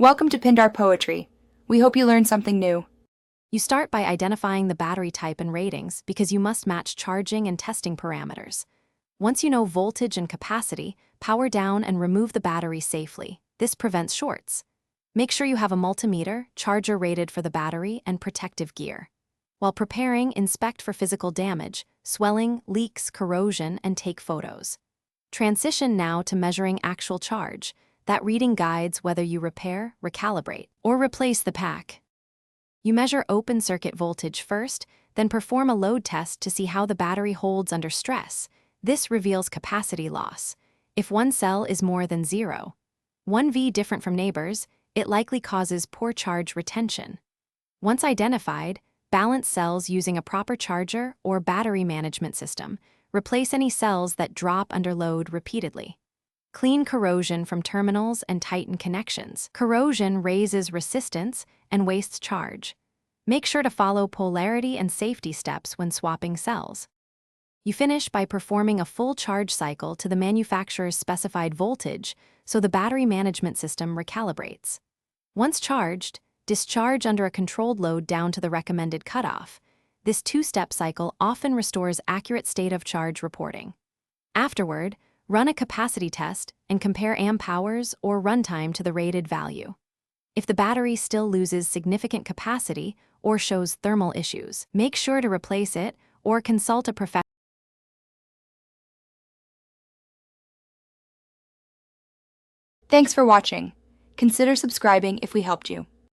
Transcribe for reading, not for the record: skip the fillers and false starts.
Welcome to Pindar Poetry. We hope you learned something new. You start by identifying the battery type and ratings because you must match charging and testing parameters. Once you know voltage and capacity, power down and remove the battery safely. This prevents shorts. Make sure you have a multimeter, charger rated for the battery, and protective gear. While preparing, inspect for physical damage, swelling, leaks, corrosion, and take photos. Transition now to measuring actual charge. That reading guides whether you repair, recalibrate, or replace the pack. You measure open circuit voltage first, then perform a load test to see how the battery holds under stress. This reveals capacity loss. If one cell is more than 0.1 V different from neighbors, it likely causes poor charge retention. Once identified, balance cells using a proper charger or battery management system. Replace any cells that drop under load repeatedly. Clean corrosion from terminals and tighten connections. Corrosion raises resistance and wastes charge. Make sure to follow polarity and safety steps when swapping cells. You finish by performing a full charge cycle to the manufacturer's specified voltage so the battery management system recalibrates. Once charged, discharge under a controlled load down to the recommended cutoff. This two-step cycle often restores accurate state of charge reporting. Afterward, run a capacity test and compare amp hours or runtime to the rated value. If the battery still loses significant capacity or shows thermal issues, make sure to replace it or consult a professional. Thanks for watching. Consider subscribing if we helped you.